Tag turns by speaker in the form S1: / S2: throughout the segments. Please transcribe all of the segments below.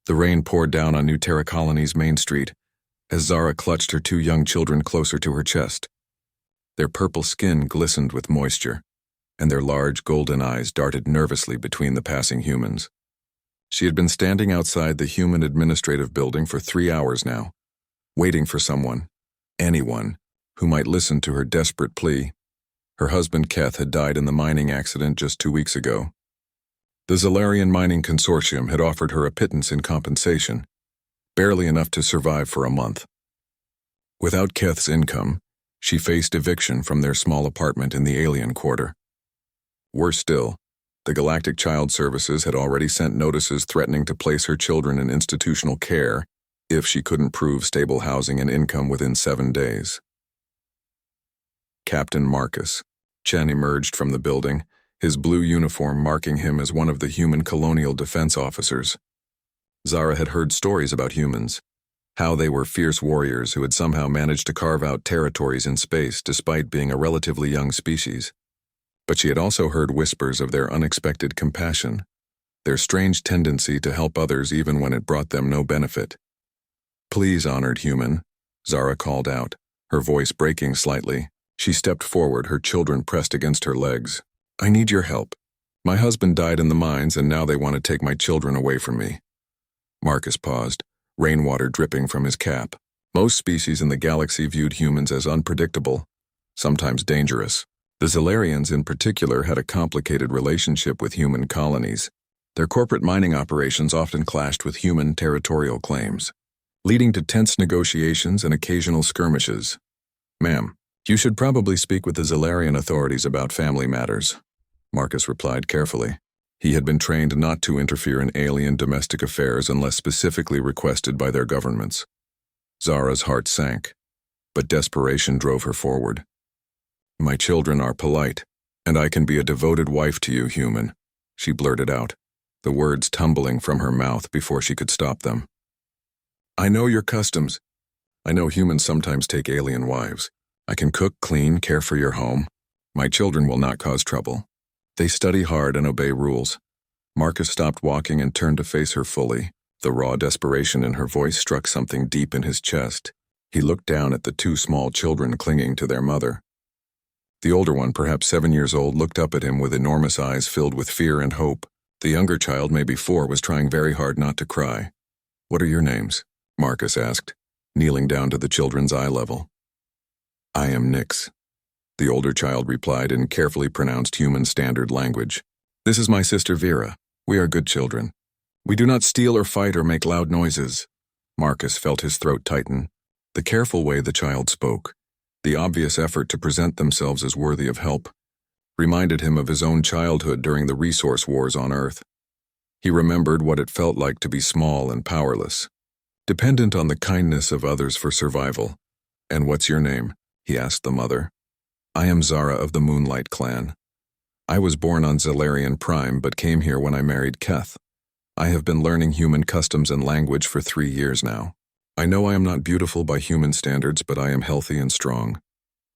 S1: The rain poured down on New Terra Colony's main street as Zara clutched her two young children closer to her chest. Their purple skin glistened with moisture, and their large golden eyes darted nervously between the passing humans. She had been standing outside the human administrative building for 3 hours now, waiting for someone, anyone, who might listen to her desperate plea. Her husband Keth had died in the mining accident just 2 weeks ago. The Zalarian Mining Consortium had offered her a pittance in compensation, barely enough to survive for a month. Without Keth's income, she faced eviction from their small apartment in the alien quarter. Worse still, the Galactic Child Services had already sent notices threatening to place her children in institutional care if she couldn't prove stable housing and income within 7 days. Captain Marcus Chen emerged from the building, his blue uniform marking him as one of the human colonial defense officers. Zara had heard stories about humans, how they were fierce warriors who had somehow managed to carve out territories in space despite being a relatively young species. But she had also heard whispers of their unexpected compassion, their strange tendency to help others even when it brought them no benefit. "Please, honored human," Zara called out, her voice breaking slightly. She stepped forward, her children pressed against her legs. "I need your help. My husband died in the mines and now they want to take my children away from me." Marcus paused, rainwater dripping from his cap. Most species in the galaxy viewed humans as unpredictable, sometimes dangerous. The Zalarians in particular had a complicated relationship with human colonies. Their corporate mining operations often clashed with human territorial claims, leading to tense negotiations and occasional skirmishes. "Ma'am, you should probably speak with the Zalarian authorities about family matters," Marcus replied carefully. He had been trained not to interfere in alien domestic affairs unless specifically requested by their governments. Zara's heart sank, but desperation drove her forward. "My children are polite, and I can be a devoted wife to you, human," she blurted out, the words tumbling from her mouth before she could stop them. "I know your customs. I know humans sometimes take alien wives. I can cook, clean, care for your home. My children will not cause trouble. They study hard and obey rules." Marcus stopped walking and turned to face her fully. The raw desperation in her voice struck something deep in his chest. He looked down at the two small children clinging to their mother. The older one, perhaps 7 years old, looked up at him with enormous eyes filled with fear and hope. The younger child, maybe 4, was trying very hard not to cry. "What are your names?" Marcus asked, kneeling down to the children's eye level. "I am Nix," the older child replied in carefully pronounced human standard language. "This is my sister Vera. We are good children. We do not steal or fight or make loud noises." Marcus felt his throat tighten. The careful way the child spoke, the obvious effort to present themselves as worthy of help, reminded him of his own childhood during the resource wars on Earth. He remembered what it felt like to be small and powerless, dependent on the kindness of others for survival. "And what's your name?" he asked the mother. "I am Zara of the Moonlight Clan. I was born on Zalarian Prime but came here when I married Keth. I have been learning human customs and language for 3 years now. I know I am not beautiful by human standards, but I am healthy and strong.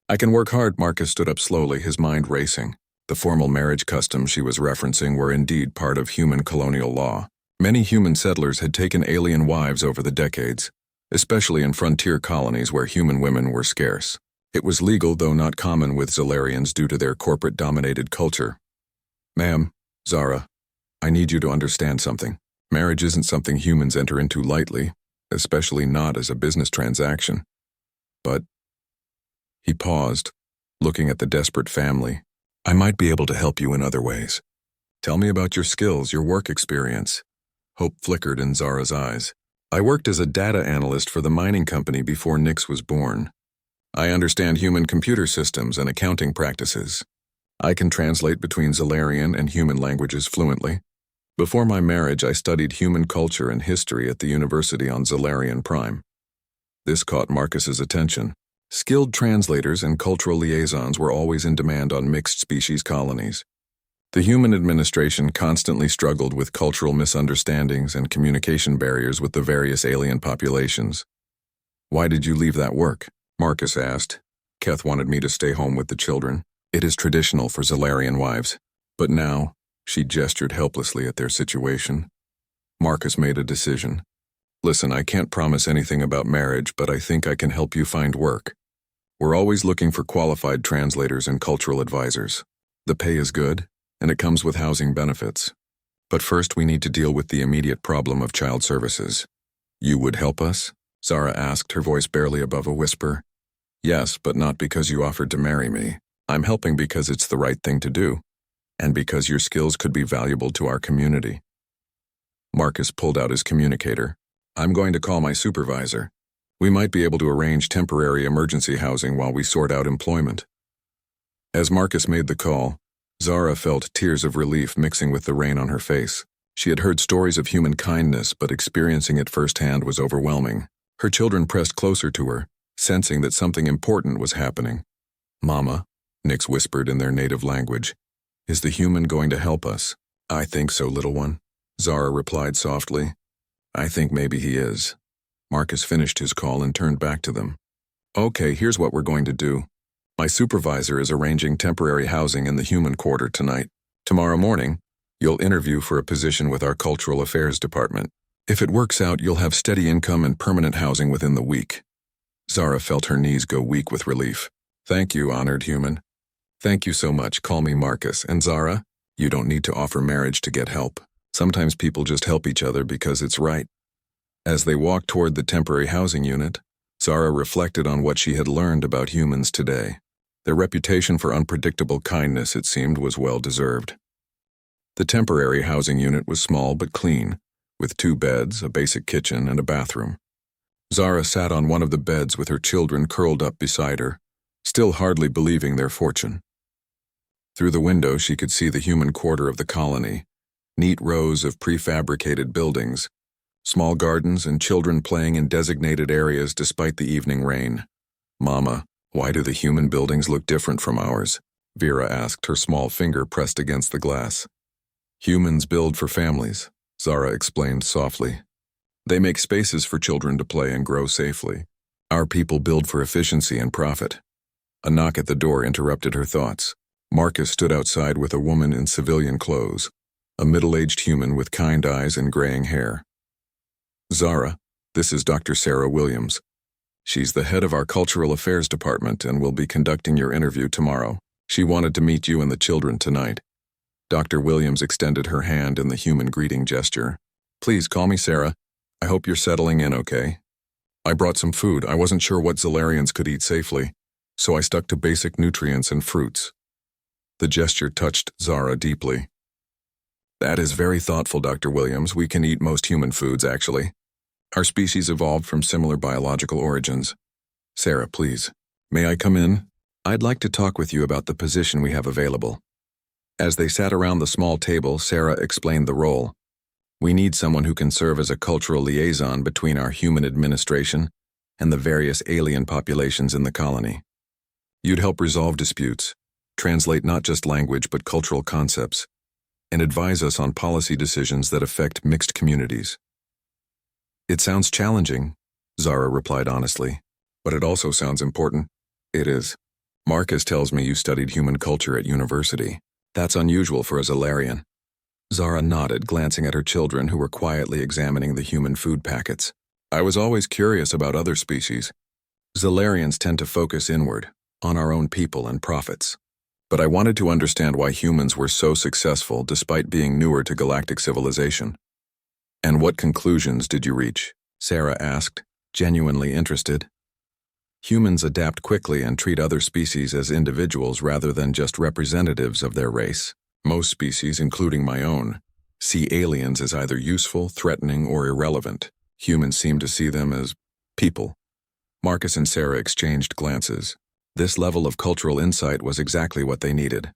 S1: I can work hard." Marcus stood up slowly, his mind racing. The formal marriage customs she was referencing were indeed part of human colonial law. Many human settlers had taken alien wives over the decades, especially in frontier colonies where human women were scarce. It was legal, though not common with Zalarians due to their corporate-dominated culture. "Ma'am, Zara, I need you to understand something. Marriage isn't something humans enter into lightly, especially not as a business transaction. But..." He paused, looking at the desperate family. "I might be able to help you in other ways. Tell me about your skills, your work experience." Hope flickered in Zara's eyes. "I worked as a data analyst for the mining company before Nix was born. I understand human computer systems and accounting practices. I can translate between Zalarian and human languages fluently. Before my marriage, I studied human culture and history at the university on Zalarian Prime." This caught Marcus's attention. Skilled translators and cultural liaisons were always in demand on mixed-species colonies. The human administration constantly struggled with cultural misunderstandings and communication barriers with the various alien populations. "Why did you leave that work?" Marcus asked. "Keth wanted me to stay home with the children. It is traditional for Zalarian wives. But now," she gestured helplessly at their situation. Marcus made a decision. Listen, I can't promise anything about marriage, but I think I can help you find work. We're always looking for qualified translators and cultural advisors. The pay is good, and it comes with housing benefits. But first we need to deal with the immediate problem of child services. You would help us? Zara asked, her voice barely above a whisper. Yes, but not because you offered to marry me. I'm helping because it's the right thing to do, and because your skills could be valuable to our community. Marcus pulled out his communicator. I'm going to call my supervisor. We might be able to arrange temporary emergency housing while we sort out employment. As Marcus made the call, Zara felt tears of relief mixing with the rain on her face. She had heard stories of human kindness, but experiencing it firsthand was overwhelming. Her children pressed closer to her, sensing that something important was happening. Mama, Nix whispered in their native language, is the human going to help us? I think so, little one, Zara replied softly. I think maybe he is. Marcus finished his call and turned back to them. Okay, here's what we're going to do. My supervisor is arranging temporary housing in the human quarter tonight. Tomorrow morning, you'll interview for a position with our Cultural Affairs Department. If it works out, you'll have steady income and permanent housing within the week. Zara felt her knees go weak with relief. Thank you, honored human. Thank you so much. Call me Marcus. And Zara, you don't need to offer marriage to get help. Sometimes people just help each other because it's right. As they walked toward the temporary housing unit, Zara reflected on what she had learned about humans today. Their reputation for unpredictable kindness, it seemed, was well-deserved. The temporary housing unit was small but clean, with 2 beds, a basic kitchen, and a bathroom. Zara sat on one of the beds with her children curled up beside her, still hardly believing their fortune. Through the window she could see the human quarter of the colony, neat rows of prefabricated buildings, small gardens, and children playing in designated areas despite the evening rain. Mama, why do the human buildings look different from ours? Vera asked, her small finger pressed against the glass. Humans build for families, Zara explained softly. They make spaces for children to play and grow safely. Our people build for efficiency and profit. A knock at the door interrupted her thoughts. Marcus stood outside with a woman in civilian clothes, a middle-aged human with kind eyes and graying hair. Zara, this is Dr. Sarah Williams. She's the head of our Cultural Affairs Department and will be conducting your interview tomorrow. She wanted to meet you and the children tonight. Dr. Williams extended her hand in the human greeting gesture. Please call me Sarah. I hope you're settling in okay. I brought some food. I wasn't sure what Zalarians could eat safely, so I stuck to basic nutrients and fruits. The gesture touched Zara deeply. That is very thoughtful, Dr. Williams. We can eat most human foods, actually. Our species evolved from similar biological origins. Sarah, please. May I come in? I'd like to talk with you about the position we have available. As they sat around the small table, Sarah explained the role. We need someone who can serve as a cultural liaison between our human administration and the various alien populations in the colony. You'd help resolve disputes, translate not just language but cultural concepts, and advise us on policy decisions that affect mixed communities. It sounds challenging, Zara replied honestly, but it also sounds important. It is. Marcus tells me you studied human culture at university. That's unusual for a Zalarian. Zara nodded, glancing at her children who were quietly examining the human food packets. I was always curious about other species. Zalarians tend to focus inward, on our own people and profits. But I wanted to understand why humans were so successful despite being newer to galactic civilization. And what conclusions did you reach? Sarah asked, genuinely interested. Humans adapt quickly and treat other species as individuals rather than just representatives of their race. Most species, including my own, see aliens as either useful, threatening, or irrelevant. Humans seem to see them as people. Marcus and Sarah exchanged glances. This level of cultural insight was exactly what they needed.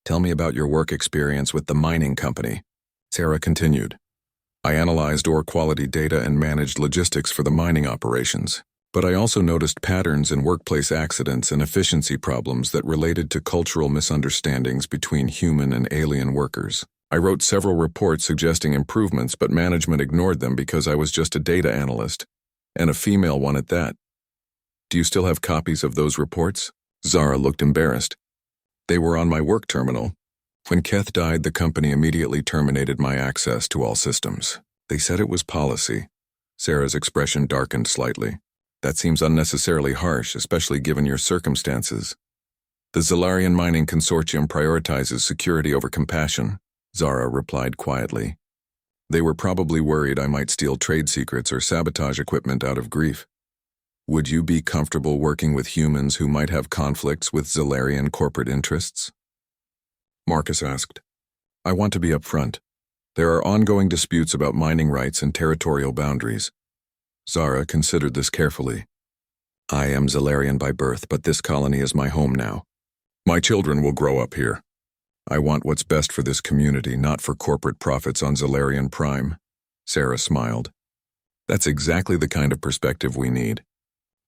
S1: Tell me about your work experience with the mining company. Sarah continued. I analyzed ore quality data and managed logistics for the mining operations. But I also noticed patterns in workplace accidents and efficiency problems that related to cultural misunderstandings between human and alien workers. I wrote several reports suggesting improvements, but management ignored them because I was just a data analyst, and a female one at that. Do you still have copies of those reports? Zara looked embarrassed. They were on my work terminal. When Keth died, the company immediately terminated my access to all systems. They said it was policy. Sarah's expression darkened slightly. That seems unnecessarily harsh, especially given your circumstances. The Zalarian Mining Consortium prioritizes security over compassion, Zara replied quietly. They were probably worried I might steal trade secrets or sabotage equipment out of grief. Would you be comfortable working with humans who might have conflicts with Zalarian corporate interests? Marcus asked. I want to be upfront. There are ongoing disputes about mining rights and territorial boundaries. Zara considered this carefully. I am Zalarian by birth, but this colony is my home now. My children will grow up here. I want what's best for this community, not for corporate profits on Zalarian Prime. Sarah smiled. That's exactly the kind of perspective we need.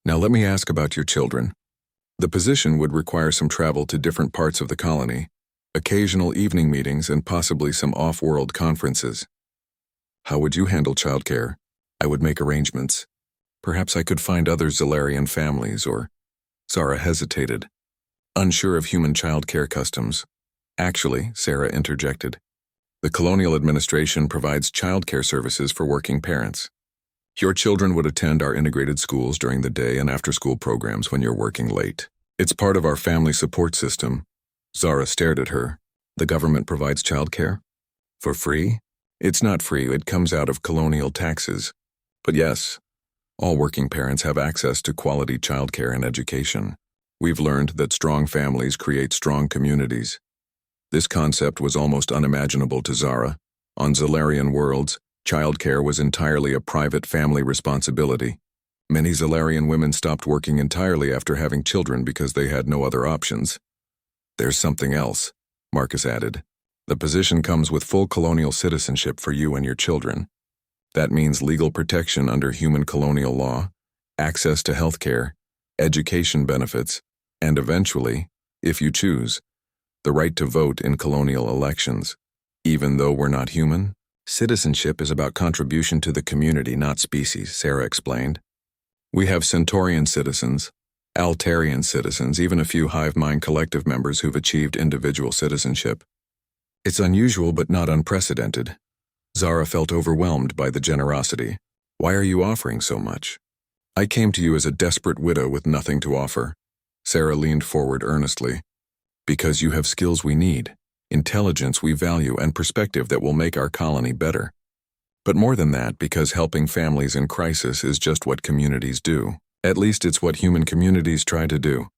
S1: Now let me ask about your children. The position would require some travel to different parts of the colony, occasional evening meetings, and possibly some off-world conferences. How would you handle childcare? I would make arrangements. Perhaps I could find other Zalarian families, or... Zara hesitated, unsure of human childcare customs. Actually, Sarah interjected, the colonial administration provides childcare services for working parents. Your children would attend our integrated schools during the day and after-school programs when you're working late. It's part of our family support system. Zara stared at her. The government provides childcare? For free? It's not free, it comes out of colonial taxes. But yes, all working parents have access to quality childcare and education. We've learned that strong families create strong communities. This concept was almost unimaginable to Zara. On Zalarian worlds, childcare was entirely a private family responsibility. Many Zalarian women stopped working entirely after having children because they had no other options. There's something else, Marcus added. The position comes with full colonial citizenship for you and your children. That means legal protection under human colonial law, access to health care, education benefits, and eventually, if you choose, the right to vote in colonial elections. Even though we're not human, citizenship is about contribution to the community, not species, Sarah explained. We have Centaurian citizens, Altarian citizens, even a few hive mind collective members who've achieved individual citizenship. It's unusual but not unprecedented. Zara felt overwhelmed by the generosity. Why are you offering so much? I came to you as a desperate widow with nothing to offer. Sarah leaned forward earnestly. Because you have skills we need, intelligence we value, and perspective that will make our colony better. But more than that, because helping families in crisis is just what communities do. At least it's what human communities try to do.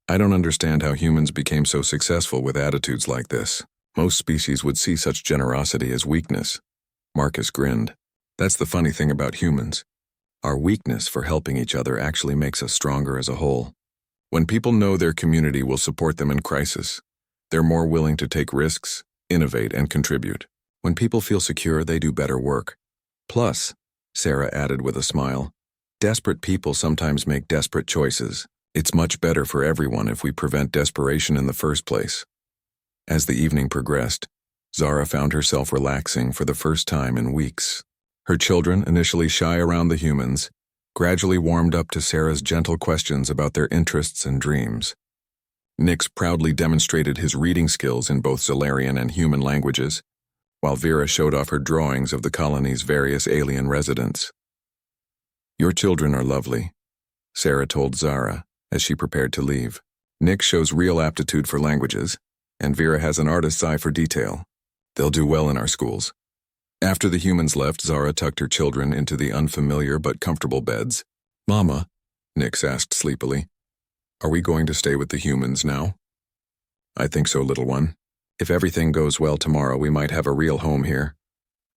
S1: I don't understand how humans became so successful with attitudes like this. Most species would see such generosity as weakness. Marcus grinned. That's the funny thing about humans. Our weakness for helping each other actually makes us stronger as a whole. When people know their community will support them in crisis, they're more willing to take risks, innovate, and contribute. When people feel secure, they do better work. Plus, Sarah added with a smile, desperate people sometimes make desperate choices. It's much better for everyone if we prevent desperation in the first place. As the evening progressed, Zara found herself relaxing for the first time in weeks. Her children, initially shy around the humans, gradually warmed up to Sarah's gentle questions about their interests and dreams. Nix proudly demonstrated his reading skills in both Zalarian and human languages, while Vera showed off her drawings of the colony's various alien residents. Your children are lovely, Sarah told Zara as she prepared to leave. Nix shows real aptitude for languages, and Vera has an artist's eye for detail. They'll do well in our schools. After the humans left, Zara tucked her children into the unfamiliar but comfortable beds. Mama, Nix asked sleepily, are we going to stay with the humans now? I think so, little one. If everything goes well tomorrow, we might have a real home here.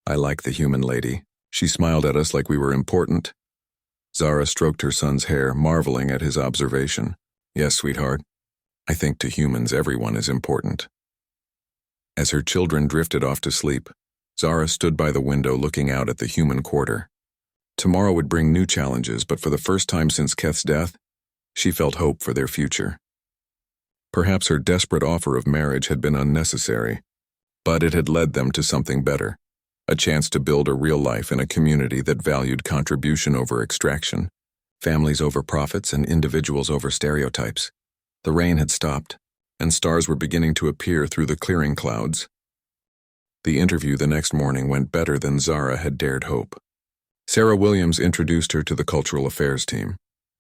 S1: I like the human lady. She smiled at us like we were important. Zara stroked her son's hair, marveling at his observation. Yes, sweetheart. I think to humans everyone is important. As her children drifted off to sleep, Zara stood by the window looking out at the human quarter. Tomorrow would bring new challenges, but for the first time since Keth's death, she felt hope for their future. Perhaps her desperate offer of marriage had been unnecessary, but it had led them to something better, a chance to build a real life in a community that valued contribution over extraction, families over profits, and individuals over stereotypes. The rain had stopped, and stars were beginning to appear through the clearing clouds. The interview the next morning went better than Zara had dared hope. Sarah Williams introduced her to the Cultural Affairs team,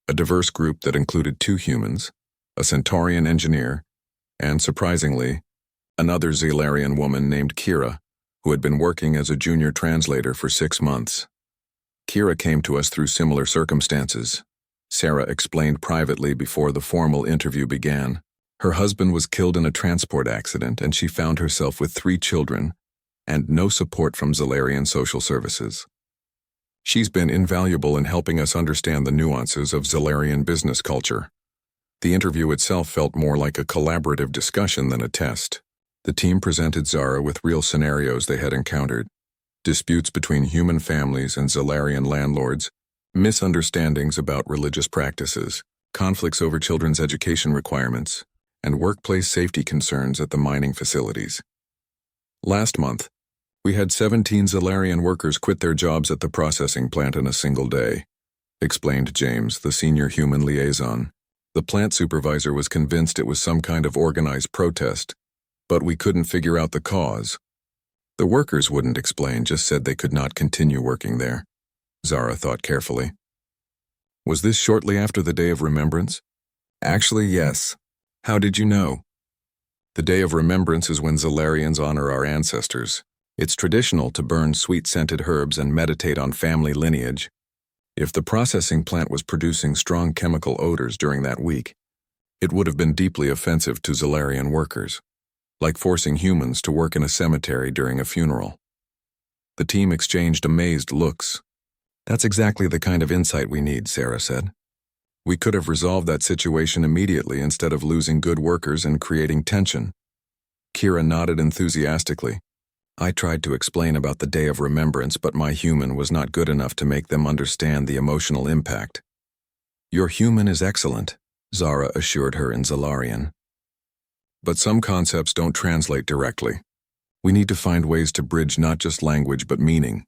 S1: a diverse group that included 2 humans, a Centaurian engineer, and, surprisingly, another Zalarian woman named Kira, who had been working as a junior translator for 6 months. Kira came to us through similar circumstances, Sarah explained privately before the formal interview began. Her husband was killed in a transport accident, and she found herself with 3 children and no support from Zalarian social services. She's been invaluable in helping us understand the nuances of Zalarian business culture. The interview itself felt more like a collaborative discussion than a test. The team presented Zara with real scenarios they had encountered: disputes between human families and Zalarian landlords, misunderstandings about religious practices, conflicts over children's education requirements, and workplace safety concerns at the mining facilities. Last month, we had 17 Zalarian workers quit their jobs at the processing plant in a single day, explained James, the senior human liaison. The plant supervisor was convinced it was some kind of organized protest, but we couldn't figure out the cause. The workers wouldn't explain, just said they could not continue working there. Zara thought carefully. Was this shortly after the Day of Remembrance? Actually, yes. How did you know? The Day of Remembrance is when Zalarians honor our ancestors. It's traditional to burn sweet-scented herbs and meditate on family lineage. If the processing plant was producing strong chemical odors during that week, it would have been deeply offensive to Zalarian workers, like forcing humans to work in a cemetery during a funeral. The team exchanged amazed looks. That's exactly the kind of insight we need, Sarah said. We could have resolved that situation immediately instead of losing good workers and creating tension. Kira nodded enthusiastically. I tried to explain about the Day of Remembrance, but my human was not good enough to make them understand the emotional impact. Your human is excellent, Zara assured her in Zalarian. But some concepts don't translate directly. We need to find ways to bridge not just language but meaning.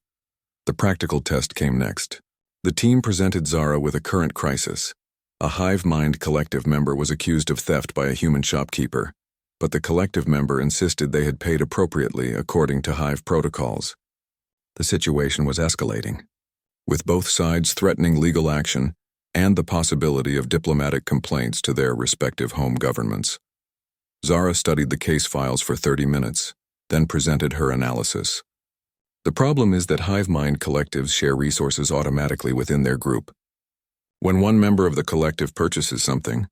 S1: The practical test came next. The team presented Zara with a current crisis. A hive mind collective member was accused of theft by a human shopkeeper, but the collective member insisted they had paid appropriately according to hive protocols. The situation was escalating, with both sides threatening legal action and the possibility of diplomatic complaints to their respective home governments. Zara studied the case files for 30 minutes, then presented her analysis. The problem is that hive mind collectives share resources automatically within their group. When one member of the collective purchases something,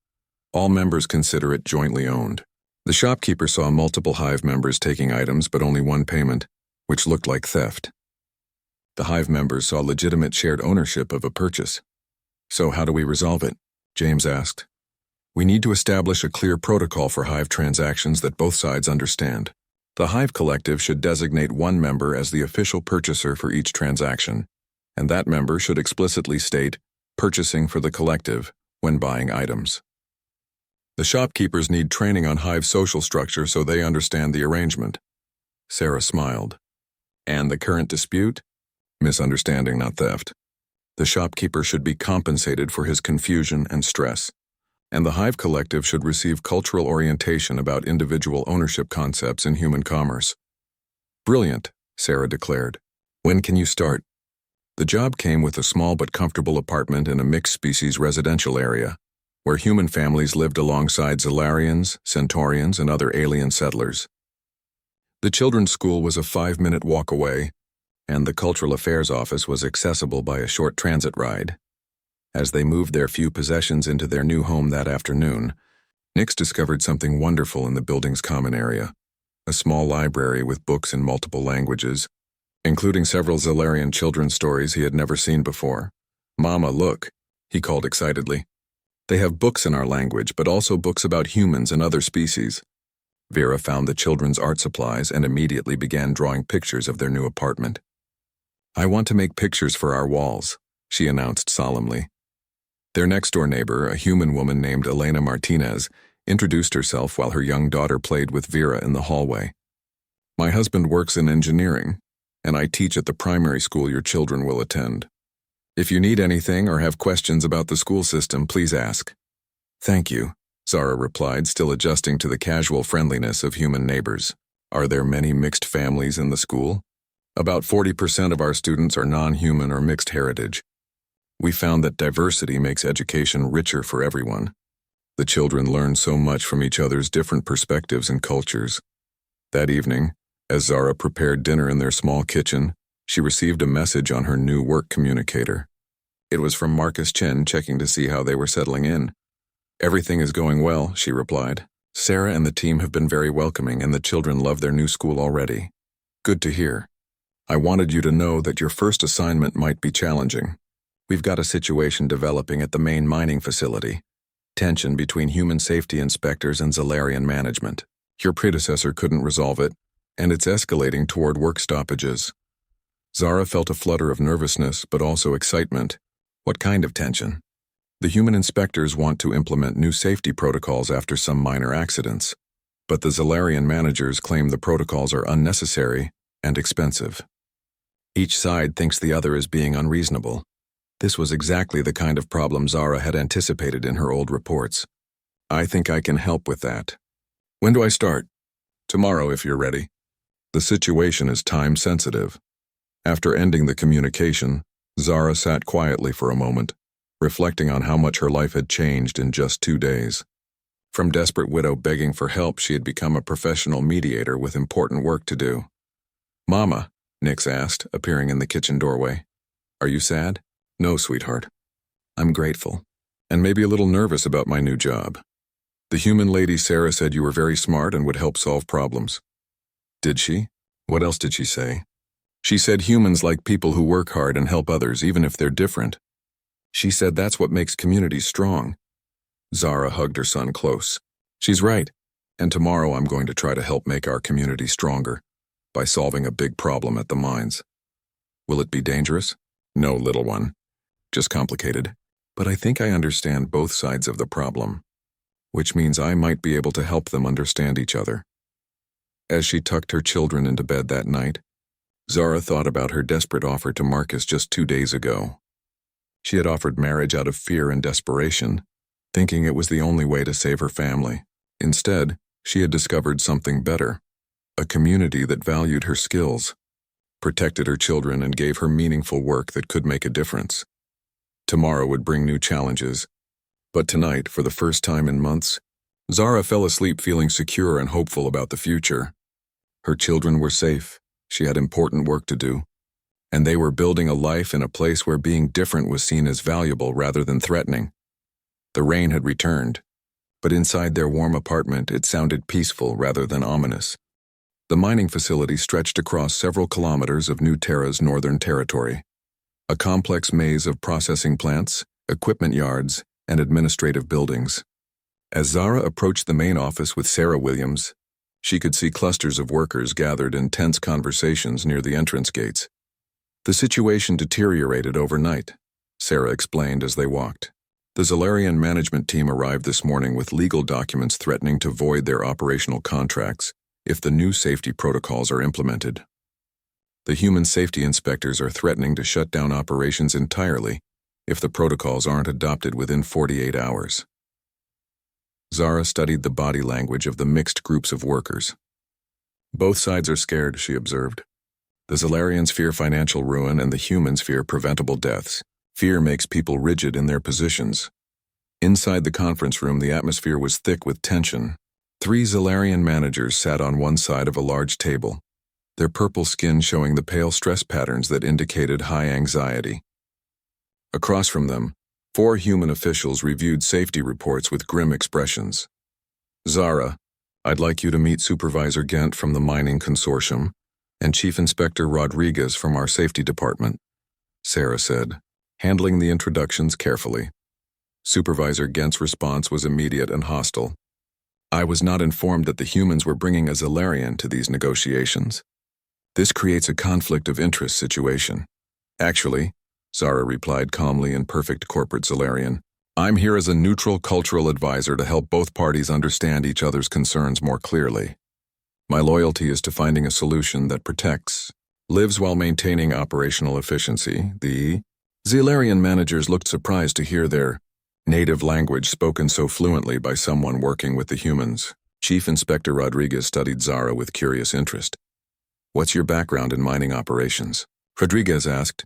S1: all members consider it jointly owned. The shopkeeper saw multiple hive members taking items but only one payment, which looked like theft. The hive members saw legitimate shared ownership of a purchase. So how do we resolve it? James asked. We need to establish a clear protocol for hive transactions that both sides understand. The hive collective should designate one member as the official purchaser for each transaction, and that member should explicitly state purchasing for the collective when buying items. The shopkeepers need training on hive social structure so they understand the arrangement. Sarah smiled. And the current dispute? Misunderstanding, not theft. The shopkeeper should be compensated for his confusion and stress, and the hive collective should receive cultural orientation about individual ownership concepts in human commerce. Brilliant, Sarah declared. When can you start? The job came with a small but comfortable apartment in a mixed-species residential area, where human families lived alongside Zalarians, Centaurians, and other alien settlers. The children's school was a 5-minute walk away, and the Cultural Affairs office was accessible by a short transit ride. As they moved their few possessions into their new home that afternoon, Nix discovered something wonderful in the building's common area: a small library with books in multiple languages, including several Zalarian children's stories he had never seen before. Mama, look, he called excitedly. They have books in our language, but also books about humans and other species. Vera found the children's art supplies and immediately began drawing pictures of their new apartment. I want to make pictures for our walls, she announced solemnly. Their next-door neighbor, a human woman named Elena Martinez, introduced herself while her young daughter played with Vera in the hallway. My husband works in engineering, and I teach at the primary school your children will attend. If you need anything or have questions about the school system, please ask. Thank you, Zara replied, still adjusting to the casual friendliness of human neighbors. Are there many mixed families in the school? About 40% of our students are non-human or mixed heritage. We found that diversity makes education richer for everyone. The children learn so much from each other's different perspectives and cultures. That evening, as Zara prepared dinner in their small kitchen, she received a message on her new work communicator. It was from Marcus Chen checking to see how they were settling in. "Everything is going well," she replied. "Sarah and the team have been very welcoming and the children love their new school already." "Good to hear. I wanted you to know that your first assignment might be challenging. We've got a situation developing at the main mining facility. Tension between human safety inspectors and Zalarian management. Your predecessor couldn't resolve it, and it's escalating toward work stoppages." Zara felt a flutter of nervousness but also excitement. What kind of tension? The human inspectors want to implement new safety protocols after some minor accidents, but the Zalarian managers claim the protocols are unnecessary and expensive. Each side thinks the other is being unreasonable. This was exactly the kind of problem Zara had anticipated in her old reports. "I think I can help with that." "When do I start?" "Tomorrow, if you're ready." The situation is time-sensitive. After ending the communication, Zara sat quietly for a moment, reflecting on how much her life had changed in just 2 days. From desperate widow begging for help, she had become a professional mediator with important work to do. "Mama," Nix asked, appearing in the kitchen doorway. "Are you sad?" "No, sweetheart. I'm grateful, and maybe a little nervous about my new job. The human lady Sarah said you were very smart and would help solve problems." "Did she? What else did she say?" "She said humans like people who work hard and help others, even if they're different. She said that's what makes communities strong." Zara hugged her son close. "She's right, and tomorrow I'm going to try to help make our community stronger by solving a big problem at the mines." "Will it be dangerous?" "No, little one. Just complicated. But I think I understand both sides of the problem, which means I might be able to help them understand each other." As she tucked her children into bed that night, Zara thought about her desperate offer to Marcus just 2 days ago. She had offered marriage out of fear and desperation, thinking it was the only way to save her family. Instead, she had discovered something better, a community that valued her skills, protected her children, and gave her meaningful work that could make a difference. Tomorrow would bring new challenges, but tonight, for the first time in months, Zara fell asleep feeling secure and hopeful about the future. Her children were safe, she had important work to do, and they were building a life in a place where being different was seen as valuable rather than threatening. The rain had returned, but inside their warm apartment it sounded peaceful rather than ominous. The mining facility stretched across several kilometers of New Terra's northern territory, a complex maze of processing plants, equipment yards, and administrative buildings. As Zara approached the main office with Sarah Williams, she could see clusters of workers gathered in tense conversations near the entrance gates. "The situation deteriorated overnight," Sarah explained as they walked. "The Zalarian management team arrived this morning with legal documents threatening to void their operational contracts if the new safety protocols are implemented. The human safety inspectors are threatening to shut down operations entirely if the protocols aren't adopted within 48 hours. Zara studied the body language of the mixed groups of workers. "Both sides are scared," she observed. "The Zalarians fear financial ruin and the humans fear preventable deaths. Fear makes people rigid in their positions." Inside the conference room, the atmosphere was thick with tension. 3 Zalarian managers sat on one side of a large table, their purple skin showing the pale stress patterns that indicated high anxiety. Across from them, 4 human officials reviewed safety reports with grim expressions. "Zara, I'd like you to meet Supervisor Gent from the Mining Consortium and Chief Inspector Rodriguez from our safety department," Sarah said, handling the introductions carefully. Supervisor Gent's response was immediate and hostile. "I was not informed that the humans were bringing a Zalarian to these negotiations. This creates a conflict of interest situation." "Actually," Zara replied calmly in perfect corporate Zalarian, "I'm here as a neutral cultural advisor to help both parties understand each other's concerns more clearly. My loyalty is to finding a solution that protects, lives while maintaining operational efficiency." The Zalarian managers looked surprised to hear their native language spoken so fluently by someone working with the humans. Chief Inspector Rodriguez studied Zara with curious interest. "What's your background in mining operations?" Rodriguez asked.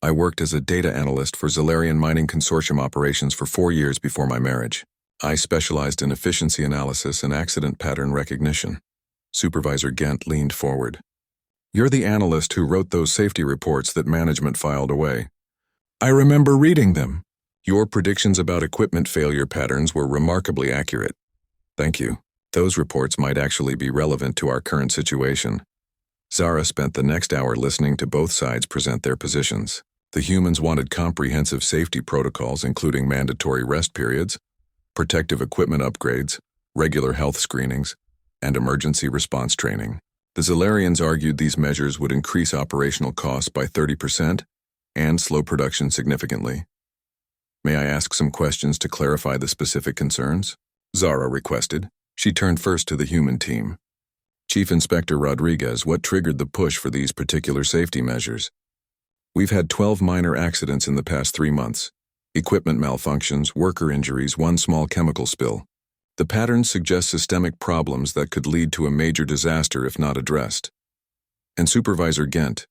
S1: "I worked as a data analyst for Zalarian Mining Consortium operations for 4 years before my marriage. I specialized in efficiency analysis and accident pattern recognition." Supervisor Gent leaned forward. "You're the analyst who wrote those safety reports that management filed away." "I remember reading them." "Your predictions about equipment failure patterns were remarkably accurate." "Thank you. Those reports might actually be relevant to our current situation." Zara spent the next hour listening to both sides present their positions. The humans wanted comprehensive safety protocols including mandatory rest periods, protective equipment upgrades, regular health screenings, and emergency response training. The Zalarians argued these measures would increase operational costs by 30% and slow production significantly. "May I ask some questions to clarify the specific concerns?" Zara requested. She turned first to the human team. "Chief Inspector Rodriguez, what triggered the push for these particular safety measures?" "We've had 12 minor accidents in the past 3 months. Equipment malfunctions, worker injuries, 1 small chemical spill. The patterns suggest systemic problems that could lead to a major disaster if not addressed." "And Supervisor Gent,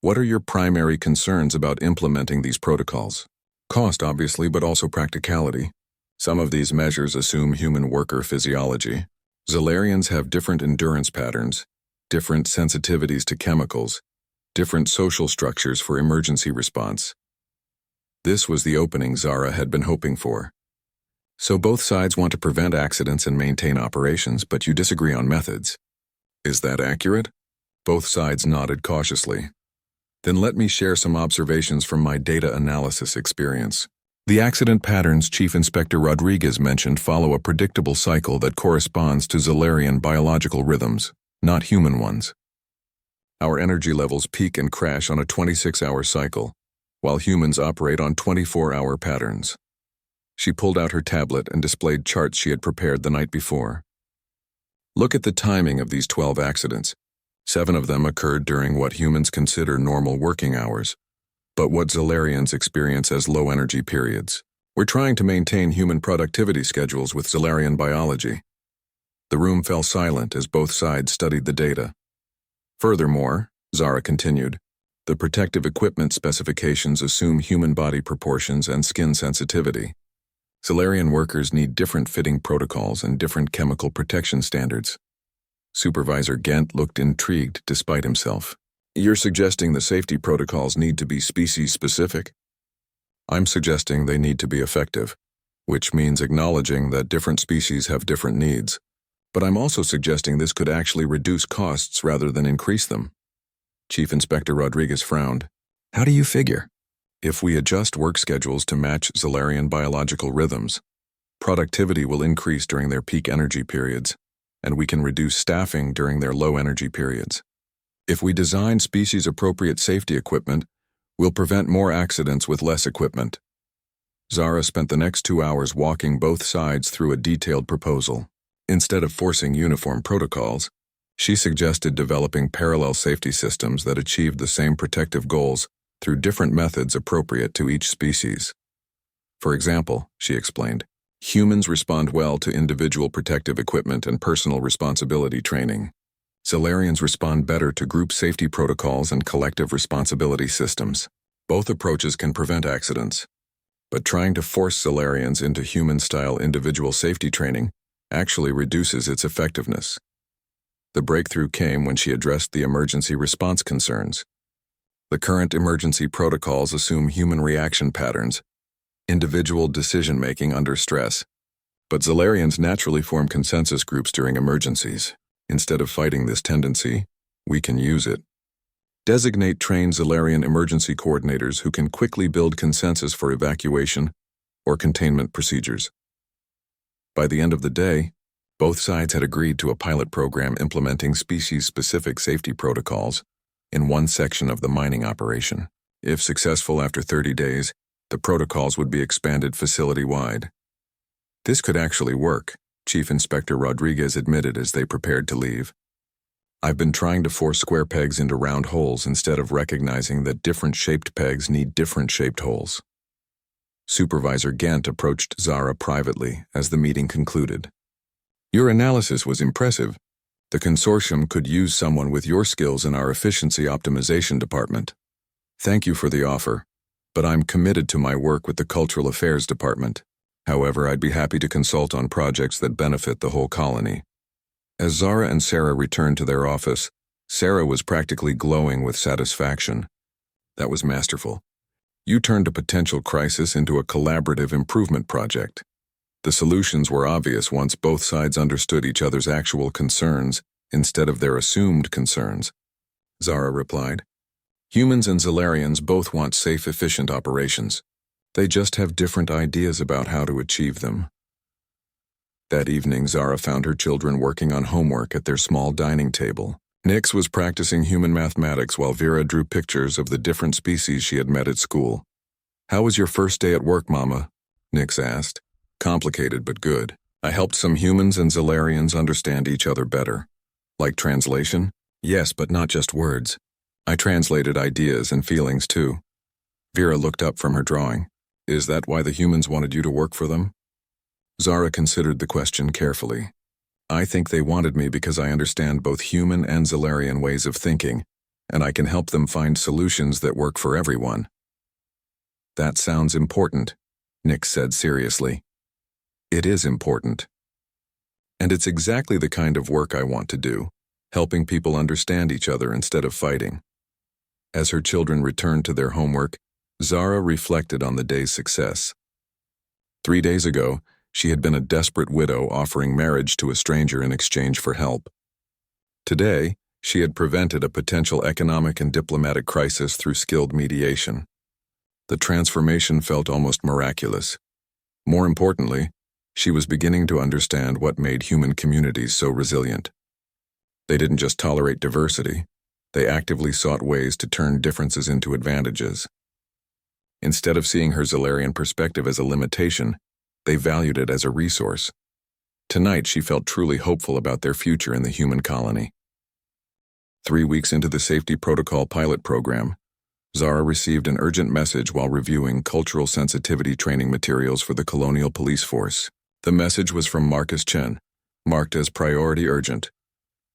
S1: what are your primary concerns about implementing these protocols?" "Cost, obviously, but also practicality. Some of these measures assume human worker physiology. Zalarians have different endurance patterns, different sensitivities to chemicals, different social structures for emergency response." This was the opening Zara had been hoping for. "So both sides want to prevent accidents and maintain operations, but you disagree on methods. Is that accurate?" Both sides nodded cautiously. "Then let me share some observations from my data analysis experience. The accident patterns Chief Inspector Rodriguez mentioned follow a predictable cycle that corresponds to Zalarian biological rhythms, not human ones. Our energy levels peak and crash on a 26-hour cycle, while humans operate on 24-hour patterns." She pulled out her tablet and displayed charts she had prepared the night before. "Look at the timing of these 12 accidents. 7 of them occurred during what humans consider normal working hours, but what Zalarians experience as low-energy periods. We're trying to maintain human productivity schedules with Zalarian biology." The room fell silent as both sides studied the data. "Furthermore," Zara continued, "the protective equipment specifications assume human body proportions and skin sensitivity. Zalarian workers need different fitting protocols and different chemical protection standards." Supervisor Gent looked intrigued despite himself. "You're suggesting the safety protocols need to be species-specific?" "I'm suggesting they need to be effective, which means acknowledging that different species have different needs. But I'm also suggesting this could actually reduce costs rather than increase them." Chief Inspector Rodriguez frowned. "How do you figure?" "If we adjust work schedules to match Zalarian biological rhythms, productivity will increase during their peak energy periods, and we can reduce staffing during their low energy periods. If we design species-appropriate safety equipment, we'll prevent more accidents with less equipment." Zara spent the next 2 hours walking both sides through a detailed proposal. Instead of forcing uniform protocols, she suggested developing parallel safety systems that achieved the same protective goals through different methods appropriate to each species. For example, she explained, humans respond well to individual protective equipment and personal responsibility training. Zalarians respond better to group safety protocols and collective responsibility systems. Both approaches can prevent accidents, but trying to force Zalarians into human-style individual safety training actually reduces its effectiveness. The breakthrough came when she addressed the emergency response concerns. The current emergency protocols assume human reaction patterns, individual decision-making under stress, but Zalarians naturally form consensus groups during emergencies. Instead of fighting this tendency, we can use it. Designate trained Zalarian emergency coordinators who can quickly build consensus for evacuation or containment procedures. By the end of the day, both sides had agreed to a pilot program implementing species-specific safety protocols in one section of the mining operation. If successful after 30 days, the protocols would be expanded facility-wide. This could actually work, Chief Inspector Rodriguez admitted as they prepared to leave. "I've been trying to force square pegs into round holes instead of recognizing that different-shaped pegs need different-shaped holes." Supervisor Gent approached Zara privately as the meeting concluded. Your analysis was impressive. The consortium could use someone with your skills in our efficiency optimization department. Thank you for the offer, but I'm committed to my work with the Cultural Affairs Department. However, I'd be happy to consult on projects that benefit the whole colony. As Zara and Sarah returned to their office, Sarah was practically glowing with satisfaction. That was masterful. You turned a potential crisis into a collaborative improvement project. The solutions were obvious once both sides understood each other's actual concerns instead of their assumed concerns. Zara replied. Humans and Zalarians both want safe, efficient operations. They just have different ideas about how to achieve them. That evening, Zara found her children working on homework at their small dining table. Nix was practicing human mathematics while Vera drew pictures of the different species she had met at school. How was your first day at work, Mama? Nix asked. Complicated but good. I helped some humans and Zalarians understand each other better. Like translation? Yes, but not just words. I translated ideas and feelings too. Vera looked up from her drawing. Is that why the humans wanted you to work for them? Zara considered the question carefully. I think they wanted me because I understand both human and Zalarian ways of thinking, and I can help them find solutions that work for everyone. That sounds important, Nix said seriously. It is important. And it's exactly the kind of work I want to do, helping people understand each other instead of fighting. As her children returned to their homework, Zara reflected on the day's success. 3 days ago, she had been a desperate widow offering marriage to a stranger in exchange for help. Today, she had prevented a potential economic and diplomatic crisis through skilled mediation. The transformation felt almost miraculous. More importantly, she was beginning to understand what made human communities so resilient. They didn't just tolerate diversity, they actively sought ways to turn differences into advantages. Instead of seeing her Zalarian perspective as a limitation, they valued it as a resource. Tonight, she felt truly hopeful about their future in the human colony. 3 weeks into the Safety Protocol pilot program, Zara received an urgent message while reviewing cultural sensitivity training materials for the Colonial Police Force. The message was from Marcus Chen, marked as priority urgent.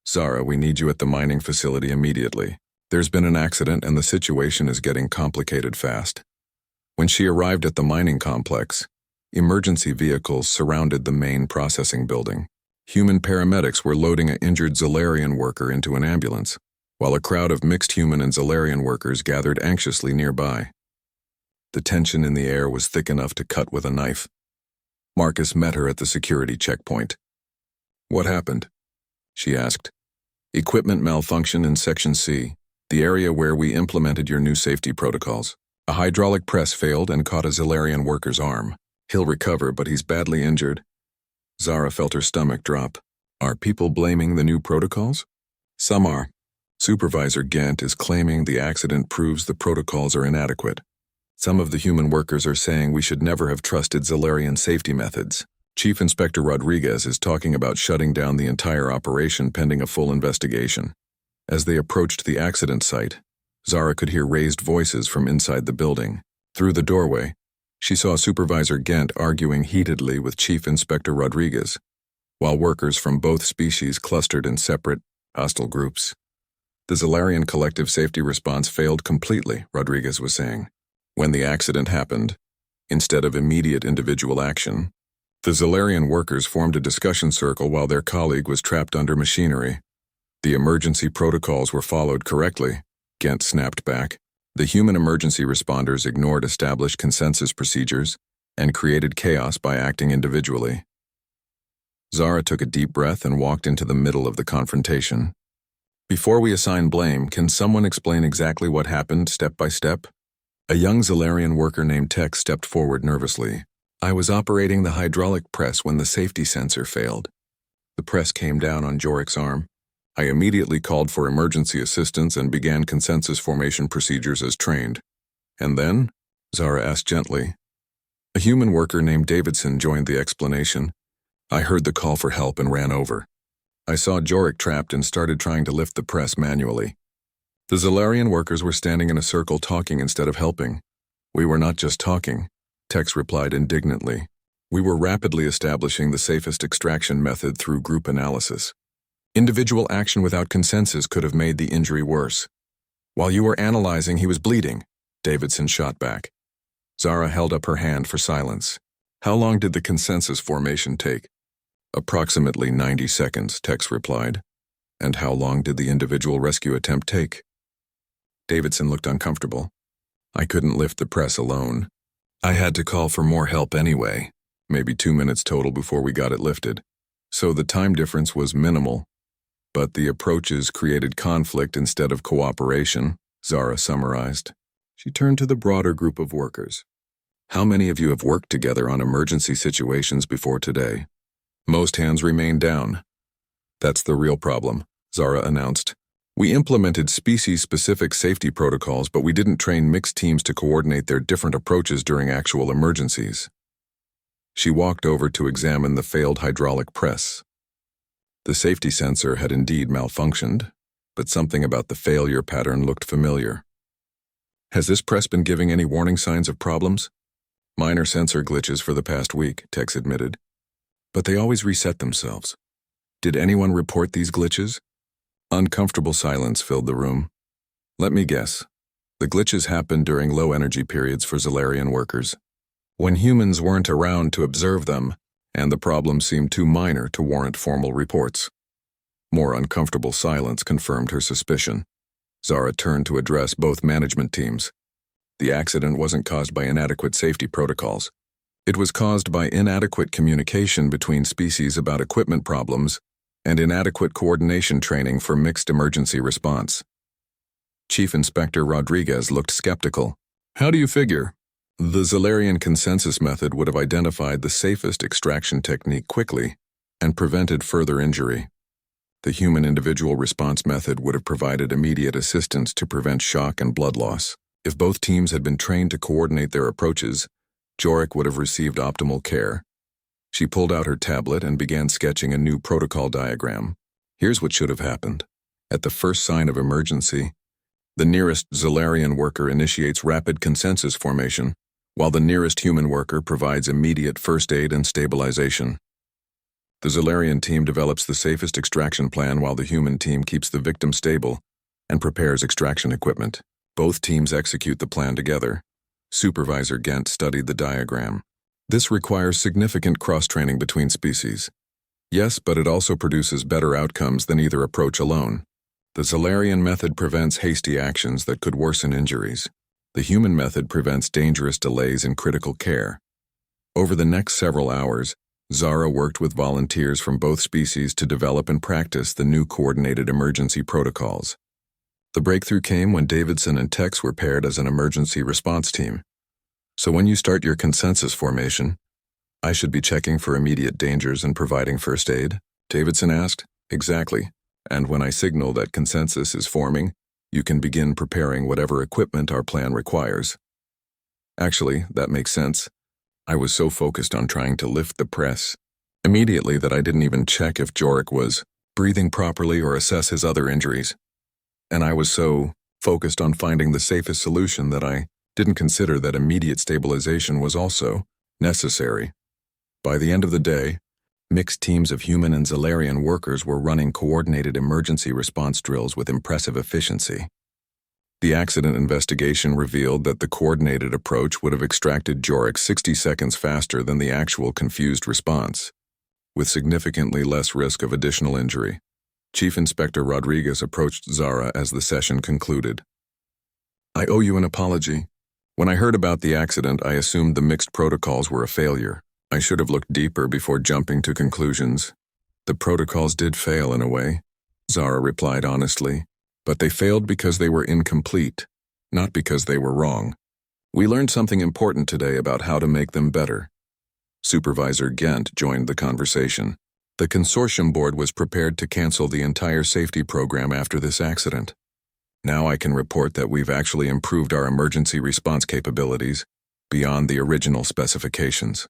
S1: Zara, we need you at the mining facility immediately. There's been an accident and the situation is getting complicated fast. When she arrived at the mining complex, emergency vehicles surrounded the main processing building. Human paramedics were loading an injured Zalarian worker into an ambulance, while a crowd of mixed human and Zalarian workers gathered anxiously nearby. The tension in the air was thick enough to cut with a knife. Marcus met her at the security checkpoint. What happened? She asked. Equipment malfunction in Section C, the area where we implemented your new safety protocols. A hydraulic press failed and caught a Zalarian worker's arm. He'll recover, but he's badly injured. Zara felt her stomach drop. Are people blaming the new protocols? Some are. Supervisor Gant is claiming the accident proves the protocols are inadequate. Some of the human workers are saying we should never have trusted Zalarian safety methods. Chief Inspector Rodriguez is talking about shutting down the entire operation pending a full investigation. As they approached the accident site, Zara could hear raised voices from inside the building. Through the doorway, she saw Supervisor Gant arguing heatedly with Chief Inspector Rodriguez, while workers from both species clustered in separate, hostile groups. The Zalarian collective safety response failed completely, Rodriguez was saying. When the accident happened, instead of immediate individual action, the Zalarian workers formed a discussion circle while their colleague was trapped under machinery. The emergency protocols were followed correctly, Gant snapped back. The human emergency responders ignored established consensus procedures and created chaos by acting individually. Zara took a deep breath and walked into the middle of the confrontation. Before we assign blame, can someone explain exactly what happened step by step? A young Zalarian worker named Tex stepped forward nervously. I was operating the hydraulic press when the safety sensor failed. The press came down on Jorik's arm. I immediately called for emergency assistance and began consensus formation procedures as trained. And then? Zara asked gently. A human worker named Davidson joined the explanation. I heard the call for help and ran over. I saw Jorik trapped and started trying to lift the press manually. The Zalarian workers were standing in a circle talking instead of helping. We were not just talking, Tex replied indignantly. We were rapidly establishing the safest extraction method through group analysis. Individual action without consensus could have made the injury worse. While you were analyzing, he was bleeding, Davidson shot back. Zara held up her hand for silence. How long did the consensus formation take? Approximately 90 seconds, Tex replied. And how long did the individual rescue attempt take? Davidson looked uncomfortable. I couldn't lift the press alone. I had to call for more help anyway, maybe 2 minutes total before we got it lifted. So the time difference was minimal. But the approaches created conflict instead of cooperation, Zara summarized. She turned to the broader group of workers. How many of you have worked together on emergency situations before today? Most hands remained down. That's the real problem, Zara announced. We implemented species-specific safety protocols, but we didn't train mixed teams to coordinate their different approaches during actual emergencies. She walked over to examine the failed hydraulic press. The safety sensor had indeed malfunctioned, but something about the failure pattern looked familiar. Has this press been giving any warning signs of problems? Minor sensor glitches for the past week, Tex admitted. But they always reset themselves. Did anyone report these glitches? Uncomfortable silence filled the room. Let me guess. The glitches happened during low-energy periods for Zalarian workers, when humans weren't around to observe them, and the problem seemed too minor to warrant formal reports. More uncomfortable silence confirmed her suspicion. Zara turned to address both management teams. The accident wasn't caused by inadequate safety protocols. It was caused by inadequate communication between species about equipment problems and inadequate coordination training for mixed emergency response. Chief Inspector Rodriguez looked skeptical. How do you figure? The Zalarian consensus method would have identified the safest extraction technique quickly and prevented further injury. The human individual response method would have provided immediate assistance to prevent shock and blood loss. If both teams had been trained to coordinate their approaches, Jorik would have received optimal care. She pulled out her tablet and began sketching a new protocol diagram. Here's what should have happened. At the first sign of emergency, the nearest Zalarian worker initiates rapid consensus formation, while the nearest human worker provides immediate first aid and stabilization. The Zalarian team develops the safest extraction plan while the human team keeps the victim stable and prepares extraction equipment. Both teams execute the plan together. Supervisor Gent studied the diagram. This requires significant cross-training between species. Yes, but it also produces better outcomes than either approach alone. The Zalarian method prevents hasty actions that could worsen injuries. The human method prevents dangerous delays in critical care. Over the next several hours, Zara worked with volunteers from both species to develop and practice the new coordinated emergency protocols. The breakthrough came when Davidson and Tex were paired as an emergency response team. So when you start your consensus formation, I should be checking for immediate dangers and providing first aid? Davidson asked. Exactly. And when I signal that consensus is forming, you can begin preparing whatever equipment our plan requires. Actually, that makes sense. I was so focused on trying to lift the press immediately that I didn't even check if Jorik was breathing properly or assess his other injuries. And I was so focused on finding the safest solution that I didn't consider that immediate stabilization was also necessary. By the end of the day, mixed teams of human and Zalarian workers were running coordinated emergency response drills with impressive efficiency. The accident investigation revealed that the coordinated approach would have extracted Jorik 60 seconds faster than the actual confused response, with significantly less risk of additional injury. Chief Inspector Rodriguez approached Zara as the session concluded. I owe you an apology. When I heard about the accident, I assumed the mixed protocols were a failure. I should have looked deeper before jumping to conclusions. The protocols did fail in a way, Zara replied honestly, but they failed because they were incomplete, not because they were wrong. We learned something important today about how to make them better. Supervisor Gent joined the conversation. The consortium board was prepared to cancel the entire safety program after this accident. Now I can report that we've actually improved our emergency response capabilities beyond the original specifications.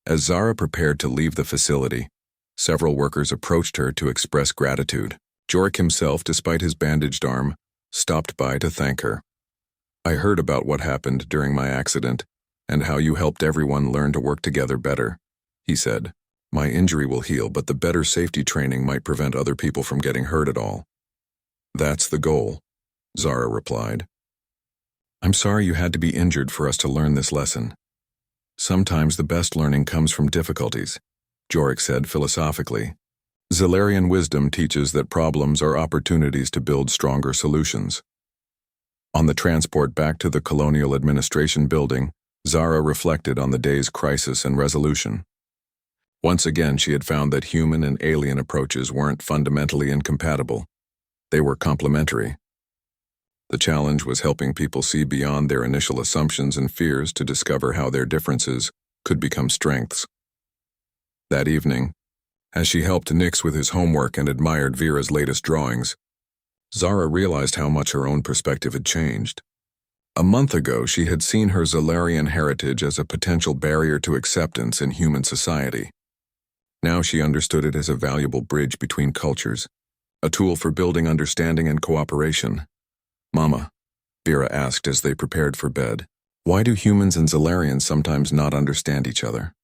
S1: As Zara prepared to leave the facility, several workers approached her to express gratitude. Jorik himself, despite his bandaged arm, stopped by to thank her. I heard about what happened during my accident, and how you helped everyone learn to work together better," he said. "My injury will heal, but the better safety training might prevent other people from getting hurt at all." "That's the goal," Zara replied. "I'm sorry you had to be injured for us to learn this lesson. Sometimes the best learning comes from difficulties," Jorek said philosophically. "Zalarian wisdom teaches that problems are opportunities to build stronger solutions." On the transport back to the Colonial Administration building, Zara reflected on the day's crisis and resolution. Once again, she had found that human and alien approaches weren't fundamentally incompatible. They were complementary. The challenge was helping people see beyond their initial assumptions and fears to discover how their differences could become strengths. That evening, as she helped Nix with his homework and admired Vera's latest drawings, Zara realized how much her own perspective had changed. A month ago, she had seen her Zalarian heritage as a potential barrier to acceptance in human society. Now she understood it as a valuable bridge between cultures, a tool for building understanding and cooperation. "Mama," Vera asked as they prepared for bed, "why do humans and Zalarians sometimes not understand each other?"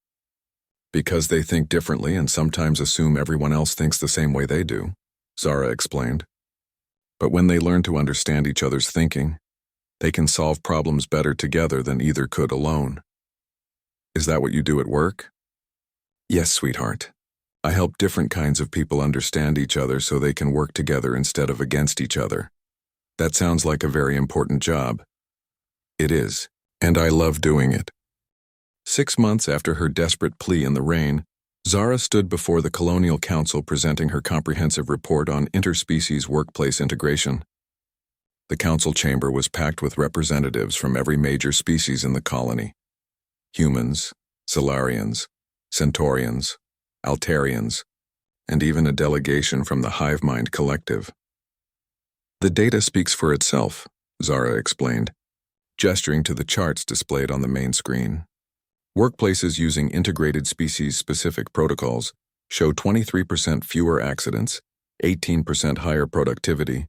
S1: "Because they think differently and sometimes assume everyone else thinks the same way they do," Zara explained. "But when they learn to understand each other's thinking, they can solve problems better together than either could alone." "Is that what you do at work?" "Yes, sweetheart. I help different kinds of people understand each other so they can work together instead of against each other. That sounds like a very important job." "It is, and I love doing it." 6 months after her desperate plea in the rain, Zara stood before the Colonial Council presenting her comprehensive report on interspecies workplace integration. The council chamber was packed with representatives from every major species in the colony: humans, Zalarians, Centaurians, Altarians, and even a delegation from the Hivemind Collective. "The data speaks for itself," Zara explained, gesturing to the charts displayed on the main screen. "Workplaces using integrated species-specific protocols show 23% fewer accidents, 18% higher productivity,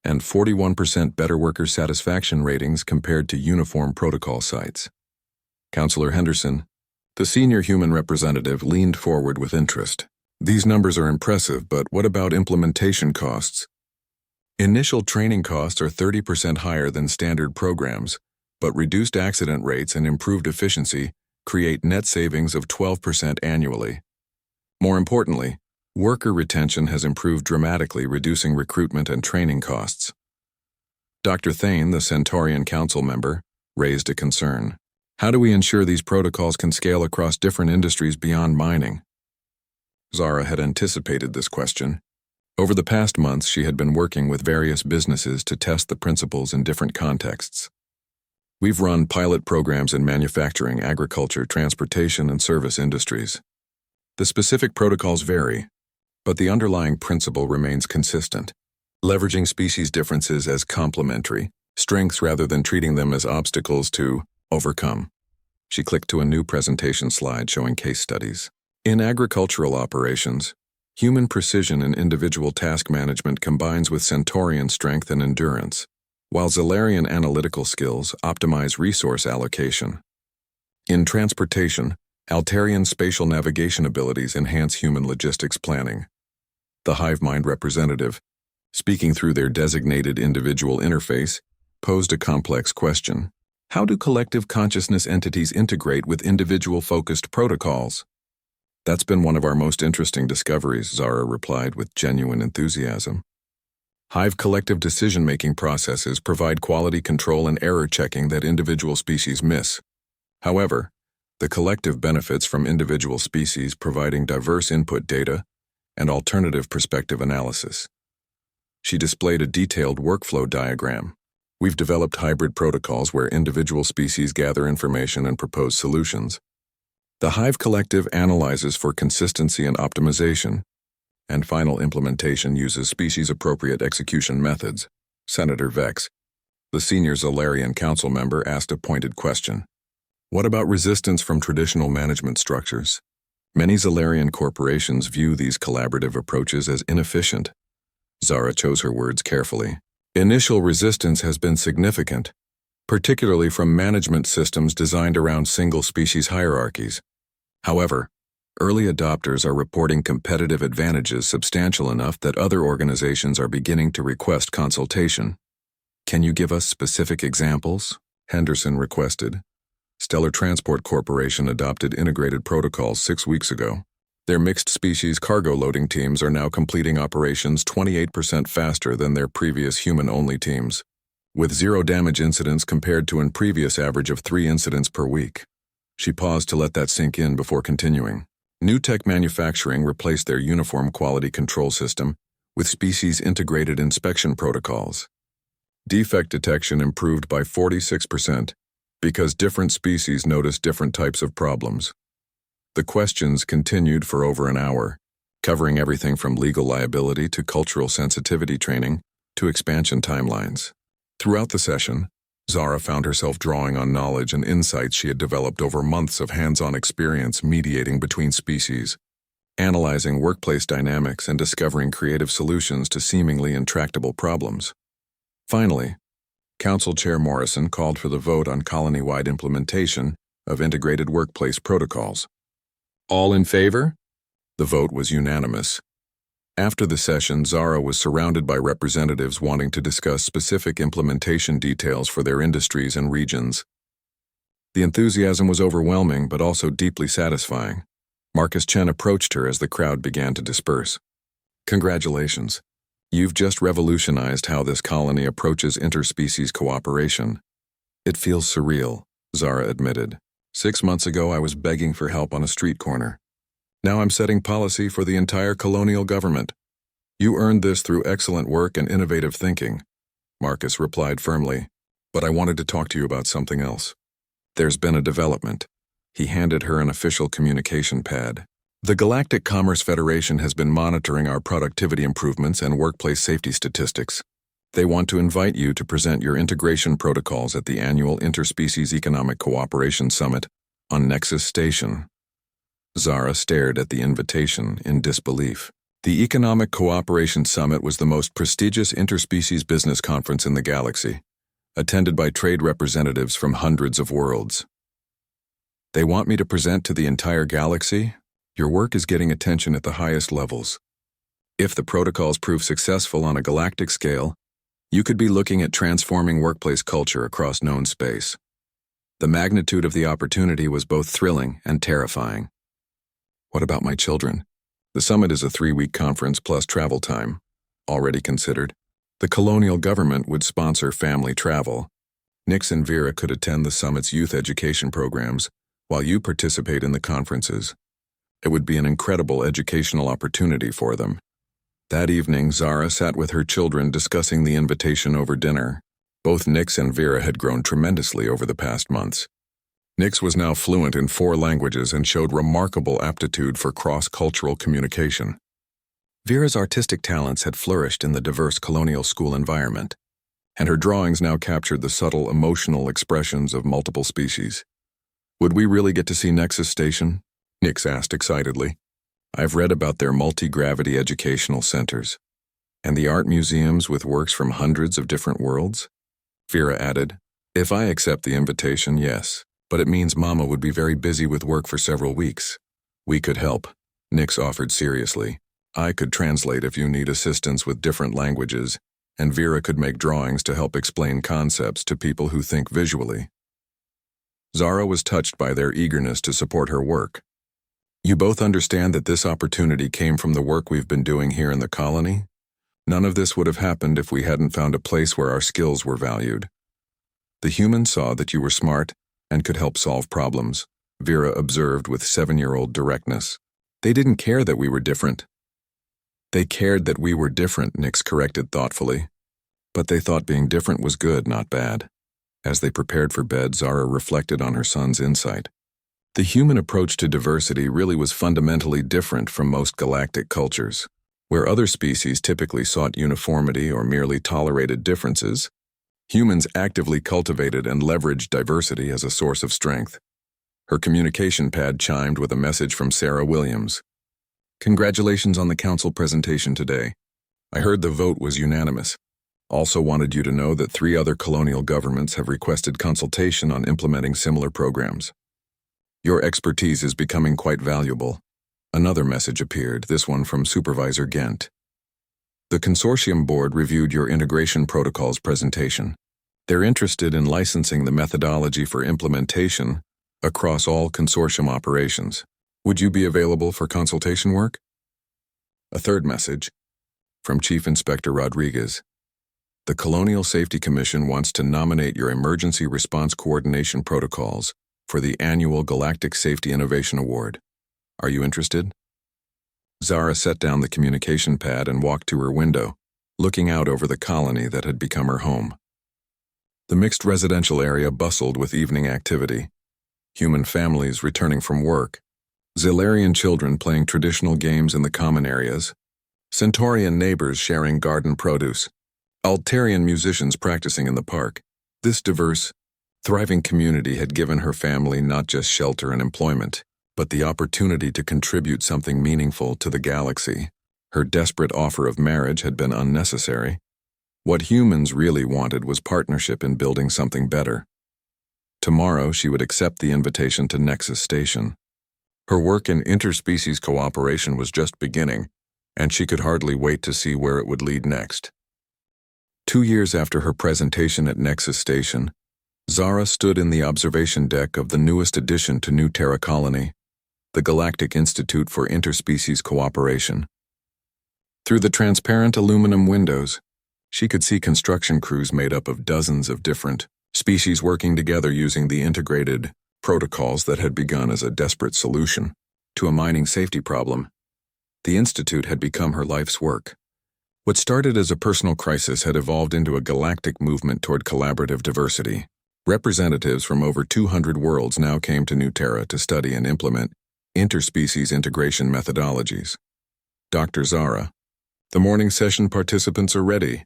S1: and 41% better worker satisfaction ratings compared to uniform protocol sites." Councillor Henderson, the senior human representative, leaned forward with interest. "These numbers are impressive, but what about implementation costs?" "Initial training costs are 30% higher than standard programs, but reduced accident rates and improved efficiency create net savings of 12% annually. More importantly, worker retention has improved dramatically, reducing recruitment and training costs." Dr. Thane, the Centaurian Council member, raised a concern. "How do we ensure these protocols can scale across different industries beyond mining?" Zara had anticipated this question. Over the past months, she had been working with various businesses to test the principles in different contexts. "We've run pilot programs in manufacturing, agriculture, transportation, and service industries. The specific protocols vary, but the underlying principle remains consistent: leveraging species differences as complementary strengths rather than treating them as obstacles to overcome." She clicked to a new presentation slide showing case studies. "In agricultural operations, human precision and individual task management combines with Centaurian strength and endurance, while Zalarian analytical skills optimize resource allocation. In transportation, Altarian spatial navigation abilities enhance human logistics planning." The Hivemind representative, speaking through their designated individual interface, posed a complex question. "How do collective consciousness entities integrate with individual-focused protocols?" "That's been one of our most interesting discoveries," Zara replied with genuine enthusiasm. "Hive collective decision-making processes provide quality control and error checking that individual species miss. However, the collective benefits from individual species providing diverse input data and alternative perspective analysis." She displayed a detailed workflow diagram. "We've developed hybrid protocols where individual species gather information and propose solutions. The Hive Collective analyzes for consistency and optimization, and final implementation uses species-appropriate execution methods." Senator Vex, the senior Zalarian council member, asked a pointed question. "What about resistance from traditional management structures? Many Zalarian corporations view these collaborative approaches as inefficient." Zara chose her words carefully. "Initial resistance has been significant, particularly from management systems designed around single-species hierarchies. However, early adopters are reporting competitive advantages substantial enough that other organizations are beginning to request consultation. Can you give us specific examples? Henderson requested. Stellar Transport Corporation adopted integrated protocols 6 weeks ago. Their mixed-species cargo loading teams are now completing operations 28% faster than their previous human-only teams, with 0 damage incidents compared to an previous average of 3 incidents per week. She paused to let that sink in before continuing. New Tech Manufacturing replaced their uniform quality control system with species-integrated inspection protocols. Defect detection improved by 46% because different species notice different types of problems. The questions continued for over an hour, covering everything from legal liability to cultural sensitivity training to expansion timelines. Throughout the session, Zara found herself drawing on knowledge and insights she had developed over months of hands-on experience mediating between species, analyzing workplace dynamics and discovering creative solutions to seemingly intractable problems. Finally, Council Chair Morrison called for the vote on colony-wide implementation of integrated workplace protocols. All in favor? The vote was unanimous. After the session, Zara was surrounded by representatives wanting to discuss specific implementation details for their industries and regions. The enthusiasm was overwhelming but also deeply satisfying. Marcus Chen approached her as the crowd began to disperse. Congratulations. You've just revolutionized how this colony approaches interspecies cooperation. It feels surreal, Zara admitted. 6 months ago, I was begging for help on a street corner. Now I'm setting policy for the entire colonial government. You earned this through excellent work and innovative thinking, Marcus replied firmly. But I wanted to talk to you about something else. There's been a development. He handed her an official communication pad. The Galactic Commerce Federation has been monitoring our productivity improvements and workplace safety statistics. They want to invite you to present your integration protocols at the annual Interspecies Economic Cooperation Summit on Nexus Station. Zara stared at the invitation in disbelief. The Economic Cooperation Summit was the most prestigious interspecies business conference in the galaxy, attended by trade representatives from hundreds of worlds. They want me to present to the entire galaxy? Your work is getting attention at the highest levels. If the protocols prove successful on a galactic scale, you could be looking at transforming workplace culture across known space. The magnitude of the opportunity was both thrilling and terrifying. What about my children? The summit is a 3-week conference plus travel time, already considered. The colonial government would sponsor family travel. Nix and Vera could attend the summit's youth education programs, while you participate in the conferences. It would be an incredible educational opportunity for them. That evening, Zara sat with her children discussing the invitation over dinner. Both Nix and Vera had grown tremendously over the past months. Nix was now fluent in 4 languages and showed remarkable aptitude for cross-cultural communication. Vera's artistic talents had flourished in the diverse colonial school environment, and her drawings now captured the subtle emotional expressions of multiple species. Would we really get to see Nexus Station? Nix asked excitedly. I've read about their multi-gravity educational centers, and the art museums with works from hundreds of different worlds? Vera added, if I accept the invitation, yes, but it means Mama would be very busy with work for several weeks. We could help, Nix offered seriously. I could translate if you need assistance with different languages, and Vera could make drawings to help explain concepts to people who think visually. Zara was touched by their eagerness to support her work. You both understand that this opportunity came from the work we've been doing here in the colony? None of this would have happened if we hadn't found a place where our skills were valued. The humans saw that you were smart and could help solve problems, Vera observed with 7-year-old directness. They didn't care that we were different. They cared that we were different, Nix corrected thoughtfully. But they thought being different was good, not bad. As they prepared for bed, Zara reflected on her son's insight. The human approach to diversity really was fundamentally different from most galactic cultures. Where other species typically sought uniformity or merely tolerated differences, humans actively cultivated and leveraged diversity as a source of strength. Her communication pad chimed with a message from Sarah Williams. Congratulations on the council presentation today. I heard the vote was unanimous. Also wanted you to know that 3 other colonial governments have requested consultation on implementing similar programs. Your expertise is becoming quite valuable. Another message appeared, this one from Supervisor Gent. The consortium board reviewed your integration protocols presentation. They're interested in licensing the methodology for implementation across all consortium operations. Would you be available for consultation work? A third message from Chief Inspector Rodriguez. The Colonial Safety Commission wants to nominate your emergency response coordination protocols for the annual Galactic Safety Innovation Award. Are you interested? Zara set down the communication pad and walked to her window, looking out over the colony that had become her home. The mixed residential area bustled with evening activity. Human families returning from work, Zilarian children playing traditional games in the common areas, Centaurian neighbors sharing garden produce, Altarian musicians practicing in the park. This diverse, thriving community had given her family not just shelter and employment, but the opportunity to contribute something meaningful to the galaxy. Her desperate offer of marriage had been unnecessary. What humans really wanted was partnership in building something better. Tomorrow she would accept the invitation to Nexus Station. Her work in interspecies cooperation was just beginning, and she could hardly wait to see where it would lead next. 2 years after her presentation at Nexus Station, Zara stood in the observation deck of the newest addition to New Terra Colony, the Galactic Institute for Interspecies Cooperation. Through the transparent aluminum windows, she could see construction crews made up of dozens of different species working together using the integrated protocols that had begun as a desperate solution to a mining safety problem. The Institute had become her life's work. What started as a personal crisis had evolved into a galactic movement toward collaborative diversity. Representatives from over 200 worlds now came to New Terra to study and implement interspecies integration methodologies. Dr. Zara, the morning session participants are ready,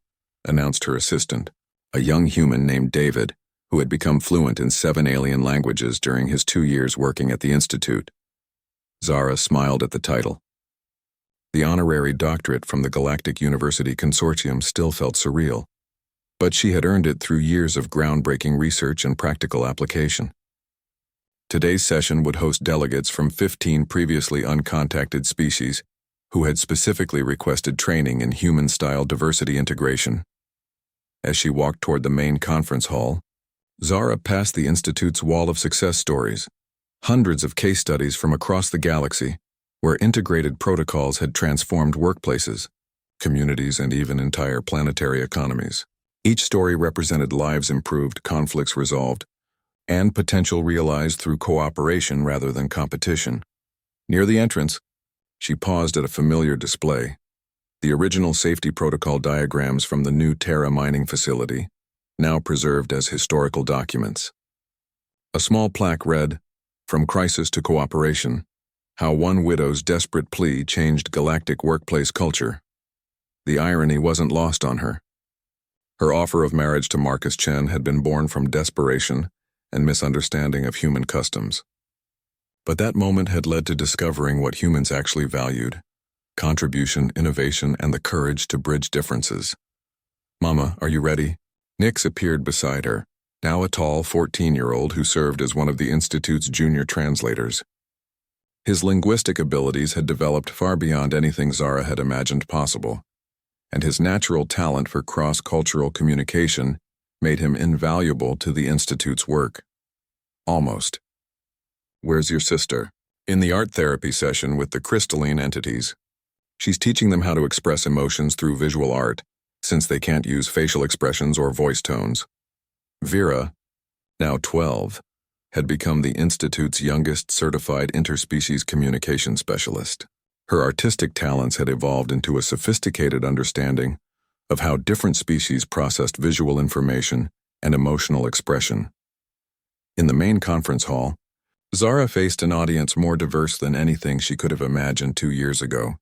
S1: announced her assistant, a young human named David, who had become fluent in 7 alien languages during his 2 years working at the Institute. Zara smiled at the title. The honorary doctorate from the Galactic University Consortium still felt surreal, but she had earned it through years of groundbreaking research and practical application. Today's session would host delegates from 15 previously uncontacted species who had specifically requested training in human-style diversity integration. As she walked toward the main conference hall, Zara passed the Institute's wall of success stories, hundreds of case studies from across the galaxy, where integrated protocols had transformed workplaces, communities, and even entire planetary economies. Each story represented lives improved, conflicts resolved, and potential realized through cooperation rather than competition. Near the entrance, she paused at a familiar display, the original safety protocol diagrams from the New Terra mining facility, now preserved as historical documents. A small plaque read, "From Crisis to Cooperation, How One Widow's Desperate Plea Changed Galactic Workplace Culture." The irony wasn't lost on her. Her offer of marriage to Marcus Chen had been born from desperation and misunderstanding of human customs. But that moment had led to discovering what humans actually valued: contribution, innovation, and the courage to bridge differences. "Mama, are you ready?" Nix appeared beside her, now a tall 14-year-old who served as one of the Institute's junior translators. His linguistic abilities had developed far beyond anything Zara had imagined possible, and his natural talent for cross-cultural communication made him invaluable to the Institute's work. Almost. "Where's your sister?" "In the art therapy session with the crystalline entities. She's teaching them how to express emotions through visual art, since they can't use facial expressions or voice tones." Vera, now 12, had become the Institute's youngest certified interspecies communication specialist. Her artistic talents had evolved into a sophisticated understanding of how different species processed visual information and emotional expression. In the main conference hall, Zara faced an audience more diverse than anything she could have imagined 2 years ago.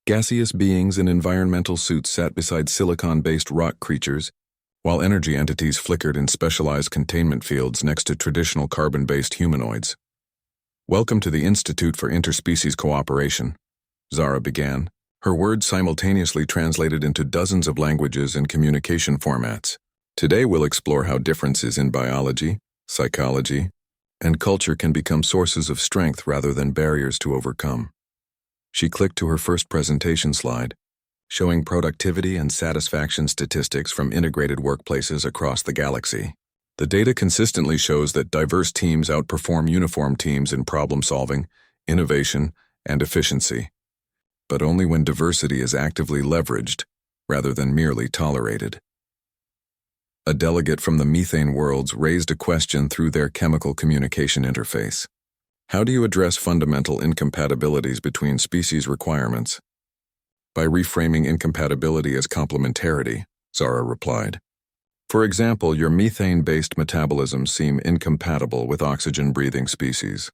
S1: Gaseous beings in environmental suits sat beside silicon-based rock creatures, while energy entities flickered in specialized containment fields next to traditional carbon-based humanoids. "Welcome to the Institute for Interspecies Cooperation," Zara began, Her words simultaneously translated into dozens of languages and communication formats. Today we'll explore how differences in biology, psychology, and culture can become sources of strength rather than barriers to overcome. She clicked to her first presentation slide, showing productivity and satisfaction statistics from integrated workplaces across the galaxy. The data consistently shows that diverse teams outperform uniform teams in problem-solving, innovation, and efficiency. But only when diversity is actively leveraged, rather than merely tolerated. A delegate from the methane worlds raised a question through their chemical communication interface. How do you address fundamental incompatibilities between species requirements? By reframing incompatibility as complementarity, Zara replied. For example, your methane-based metabolisms seem incompatible with oxygen-breathing species.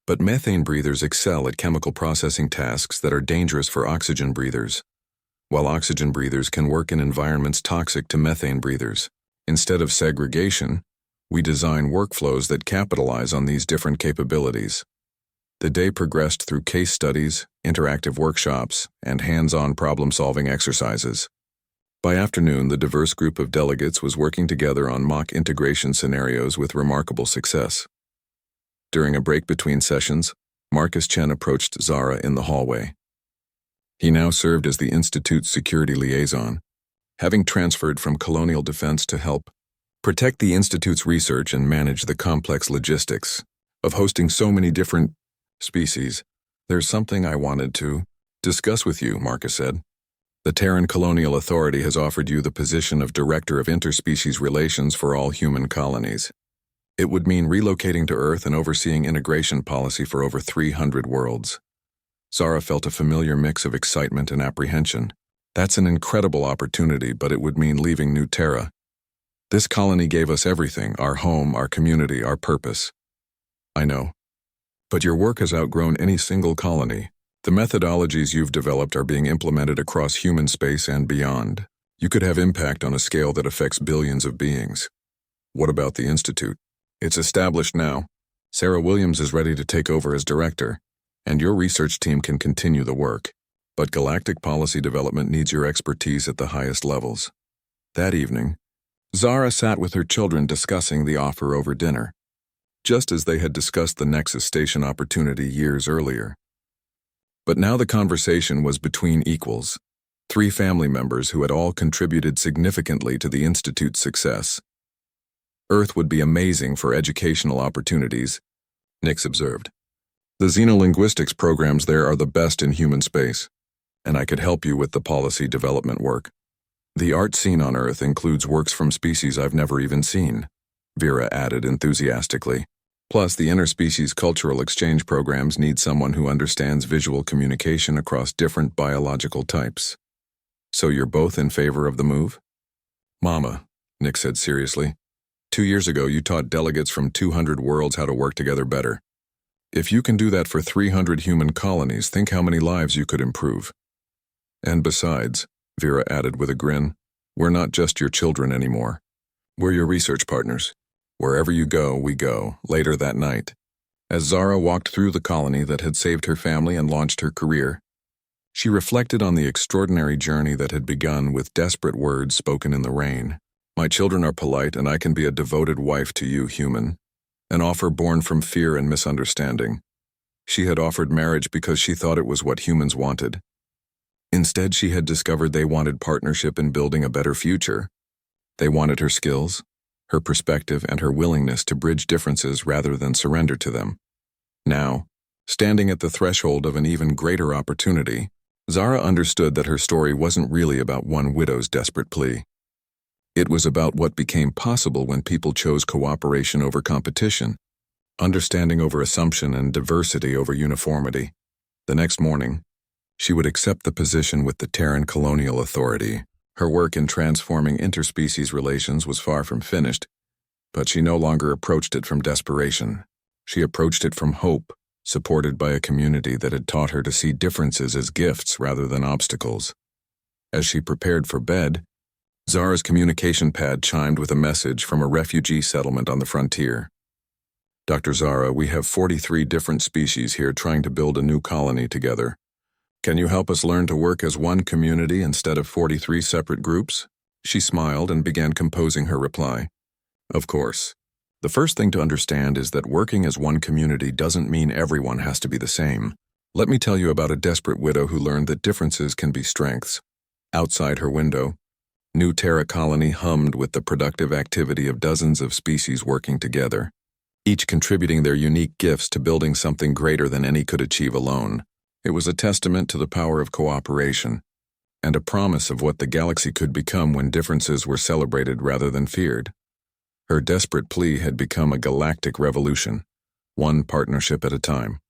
S1: But methane breathers excel at chemical processing tasks that are dangerous for oxygen breathers, while oxygen breathers can work in environments toxic to methane breathers. Instead of segregation, we design workflows that capitalize on these different capabilities. The day progressed through case studies, interactive workshops, and hands-on problem-solving exercises. By afternoon, the diverse group of delegates was working together on mock integration scenarios with remarkable success. During a break between sessions, Marcus Chen approached Zara in the hallway. He now served as the Institute's security liaison, having transferred from Colonial Defense to help protect the Institute's research and manage the complex logistics of hosting so many different species. There's something I wanted to discuss with you, Marcus said. The Terran Colonial Authority has offered you the position of Director of Interspecies Relations for all human colonies. It would mean relocating to Earth and overseeing integration policy for over 300 worlds. Zara felt a familiar mix of excitement and apprehension. That's an incredible opportunity, but it would mean leaving New Terra. This colony gave us everything, our home, our community, our purpose. I know. But your work has outgrown any single colony. The methodologies you've developed are being implemented across human space and beyond. You could have impact on a scale that affects billions of beings. What about the Institute? It's established now. Sarah Williams is ready to take over as director, and your research team can continue the work. But galactic policy development needs your expertise at the highest levels. That evening, Zara sat with her children discussing the offer over dinner, just as they had discussed the Nexus Station opportunity years earlier. But now the conversation was between equals, 3 family members who had all contributed significantly to the Institute's success. Earth would be amazing for educational opportunities, Nix observed. The xenolinguistics programs there are the best in human space, and I could help you with the policy development work. The art scene on Earth includes works from species I've never even seen, Vera added enthusiastically. Plus, the interspecies cultural exchange programs need someone who understands visual communication across different biological types. So you're both in favor of the move? Mama, Nick said seriously, 2 years ago you taught delegates from 200 worlds how to work together better. If you can do that for 300 human colonies, think how many lives you could improve. And besides, Vera added with a grin, we're not just your children anymore. We're your research partners. Wherever you go, we go, later that night. As Zara walked through the colony that had saved her family and launched her career, she reflected on the extraordinary journey that had begun with desperate words spoken in the rain. My children are polite, and I can be a devoted wife to you, human. An offer born from fear and misunderstanding. She had offered marriage because she thought it was what humans wanted. Instead, she had discovered they wanted partnership in building a better future. They wanted her skills, her perspective, and her willingness to bridge differences rather than surrender to them. Now, standing at the threshold of an even greater opportunity, Zara understood that her story wasn't really about one widow's desperate plea. It was about what became possible when people chose cooperation over competition, understanding over assumption, and diversity over uniformity. The next morning, she would accept the position with the Terran Colonial Authority. Her work in transforming interspecies relations was far from finished, but she no longer approached it from desperation. She approached it from hope, supported by a community that had taught her to see differences as gifts rather than obstacles. As she prepared for bed, Zara's communication pad chimed with a message from a refugee settlement on the frontier. Dr. Zara, we have 43 different species here trying to build a new colony together. Can you help us learn to work as one community instead of 43 separate groups? She smiled and began composing her reply. Of course. The first thing to understand is that working as one community doesn't mean everyone has to be the same. Let me tell you about a desperate widow who learned that differences can be strengths. Outside her window, New Terra Colony hummed with the productive activity of dozens of species working together, each contributing their unique gifts to building something greater than any could achieve alone. It was a testament to the power of cooperation, and a promise of what the galaxy could become when differences were celebrated rather than feared. Her desperate plea had become a galactic revolution, one partnership at a time.